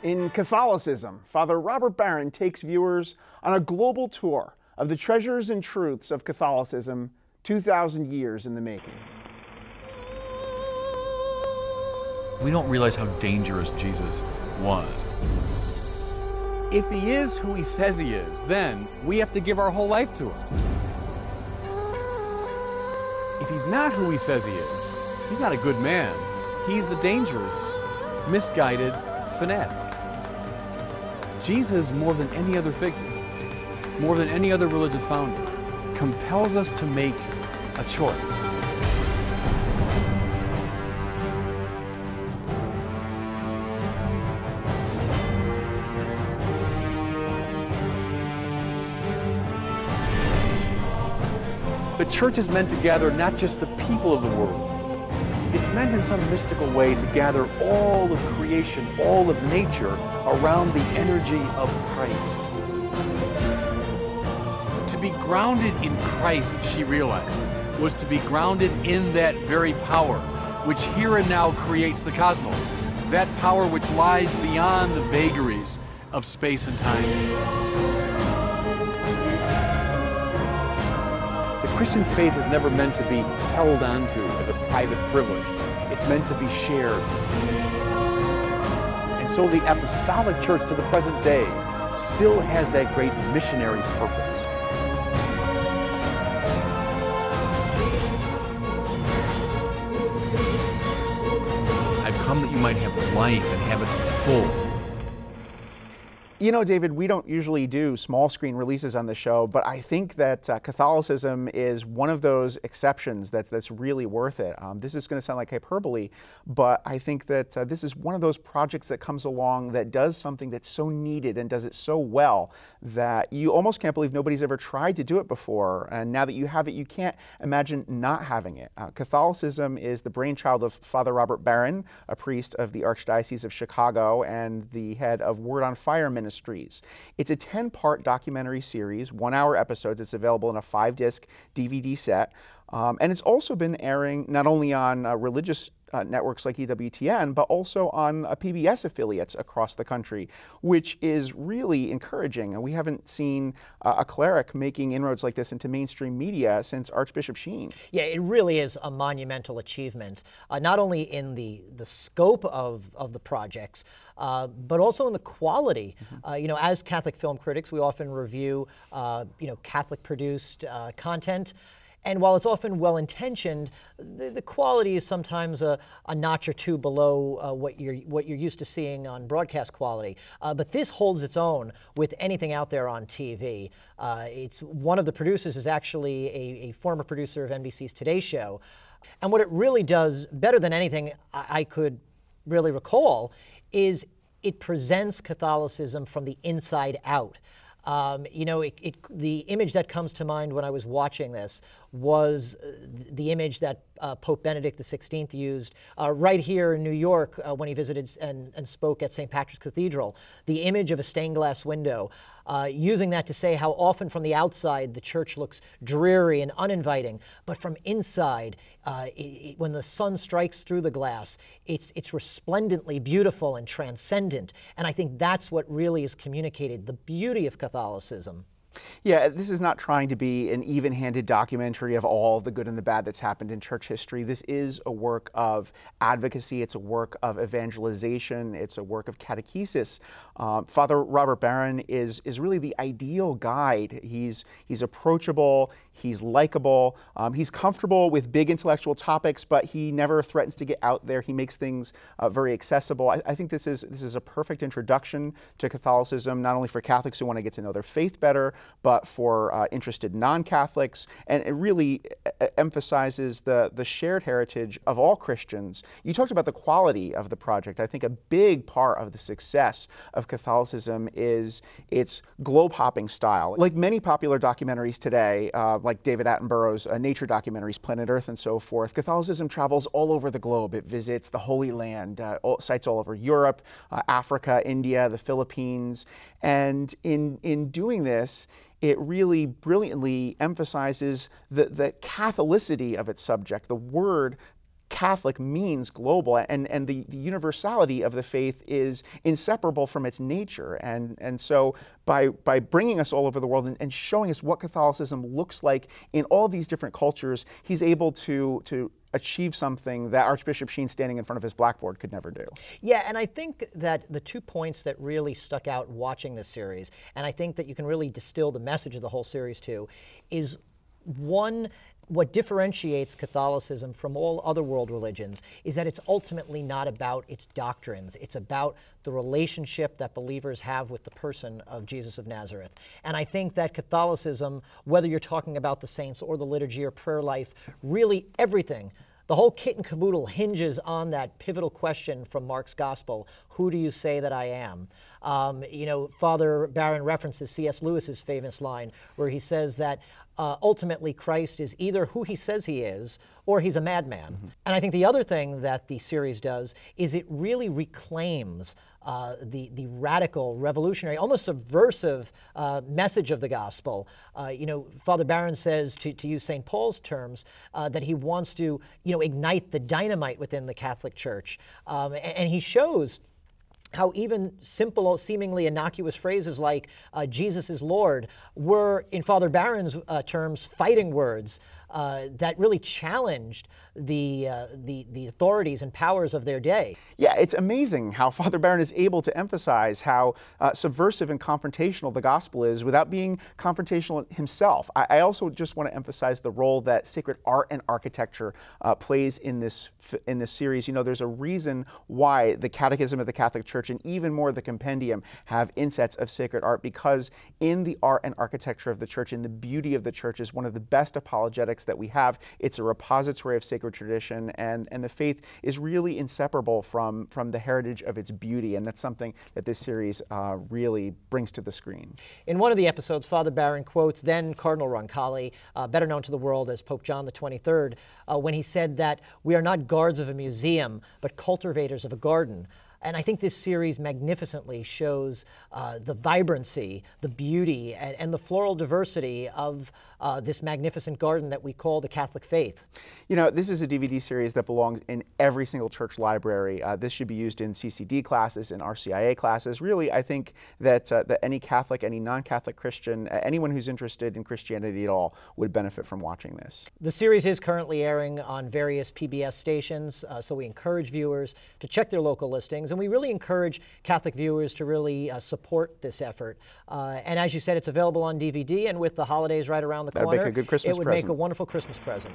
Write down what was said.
In Catholicism, Father Robert Barron takes viewers on a global tour of the treasures and truths of Catholicism 2,000 years in the making. We don't realize how dangerous Jesus was. If he is who he says he is, then we have to give our whole life to him. If he's not who he says he is, he's not a good man. He's a dangerous, misguided fanatic. Jesus, more than any other figure, more than any other religious founder, compels us to make a choice. The church is meant to gather not just the people of the world. It's meant in some mystical way to gather all of creation, all of nature, around the energy of Christ. To be grounded in Christ, she realized, was to be grounded in that very power, which here and now creates the cosmos, that power which lies beyond the vagaries of space and time. The Christian faith is never meant to be held onto as a private privilege. It's meant to be shared. And so the apostolic church to the present day still has that great missionary purpose. I've come that you might have life and have it to the full. You know, David, we don't usually do small screen releases on the show, but I think that Catholicism is one of those exceptions that's really worth it. This is going to sound like hyperbole, but I think that this is one of those projects that comes along that does something that's so needed and does it so well that you almost can't believe nobody's ever tried to do it before. And now that you have it, you can't imagine not having it. Catholicism is the brainchild of Father Robert Barron, a priest of the Archdiocese of Chicago and the head of Word on Fire Ministries. It's a 10-part documentary series, 1-hour episodes. It's available in a 5-disc DVD set. And it's also been airing not only on religious networks like EWTN, but also on PBS affiliates across the country, which is really encouraging. And we haven't seen a cleric making inroads like this into mainstream media since Archbishop Sheen. Yeah, it really is a monumental achievement, not only in the scope of the projects, but also in the quality. You know, as Catholic film critics, we often review, Catholic-produced content. And while it's often well-intentioned, the quality is sometimes a notch or two below what you're used to seeing on broadcast quality. But this holds its own with anything out there on TV. It's one of the producers is actually a former producer of NBC's Today Show. And what it really does, better than anything I could really recall, is it presents Catholicism from the inside out. The image that comes to mind when I was watching this was the image that Pope Benedict XVI used right here in New York when he visited and spoke at St. Patrick's Cathedral. The image of a stained glass window, using that to say how often from the outside the church looks dreary and uninviting, but from inside, when the sun strikes through the glass, it's resplendently beautiful and transcendent. And I think that's what really is communicated, the beauty of Catholicism. Yeah, this is not trying to be an even-handed documentary of all the good and the bad that's happened in church history. This is a work of advocacy. It's a work of evangelization. It's a work of catechesis. Father Robert Barron is really the ideal guide. He's approachable. He's likable. He's comfortable with big intellectual topics, but he never threatens to get out there. He makes things very accessible. I think this is a perfect introduction to Catholicism, not only for Catholics who want to get to know their faith better, but for interested non-Catholics, and it really emphasizes the shared heritage of all Christians. You talked about the quality of the project. I think a big part of the success of Catholicism is its globe-hopping style. Like many popular documentaries today, like David Attenborough's nature documentaries, Planet Earth and so forth, Catholicism travels all over the globe. It visits the Holy Land, sites all over Europe, Africa, India, the Philippines, and in doing this, it really brilliantly emphasizes the Catholicity of its subject. The word Catholic means global, and the universality of the faith is inseparable from its nature. And so by bringing us all over the world and showing us what Catholicism looks like in all these different cultures, he's able to achieve something that Archbishop Sheen standing in front of his blackboard could never do. Yeah, and I think that the 2 points that really stuck out watching this series, and I think that you can really distill the message of the whole series to, is one, what differentiates Catholicism from all other world religions is that it's ultimately not about its doctrines. It's about the relationship that believers have with the person of Jesus of Nazareth. And I think that Catholicism, whether you're talking about the saints or the liturgy or prayer life, really everything, the whole kit and caboodle hinges on that pivotal question from Mark's Gospel, who do you say that I am? You know, Father Barron references C.S. Lewis's famous line where he says that ultimately Christ is either who he says he is or he's a madman. Mm-hmm. And I think the other thing that the series does is it really reclaims the radical, revolutionary, almost subversive message of the gospel. You know, Father Barron says, to use St. Paul's terms, that he wants to, ignite the dynamite within the Catholic Church. And he shows how even simple, seemingly innocuous phrases like Jesus is Lord were, in Father Barron's terms, fighting words that really challenged the authorities and powers of their day. Yeah, it's amazing how Father Barron is able to emphasize how subversive and confrontational the gospel is without being confrontational himself. I also just want to emphasize the role that sacred art and architecture plays in this series. You know, there's a reason why the Catechism of the Catholic Church and even more the Compendium have insets of sacred art, because in the art and architecture of the Church, in the beauty of the Church, is one of the best apologetics that we have. It's a repository of sacred tradition, and the faith is really inseparable from the heritage of its beauty, and that's something that this series really brings to the screen. In one of the episodes, Father Barron quotes then Cardinal Roncalli, better known to the world as Pope John the 23rd, when he said that we are not guards of a museum, but cultivators of a garden. And I think this series magnificently shows the vibrancy, the beauty, and the floral diversity of this magnificent garden that we call the Catholic faith. You know, this is a DVD series that belongs in every single church library. This should be used in CCD classes, in RCIA classes. Really, I think that any Catholic, any non-Catholic Christian, anyone who's interested in Christianity at all would benefit from watching this. The series is currently airing on various PBS stations, so we encourage viewers to check their local listings. And we really encourage Catholic viewers to really support this effort. And as you said, it's available on DVD, and with the holidays right around the corner, that'd make a good Christmas it would present. make a wonderful Christmas present.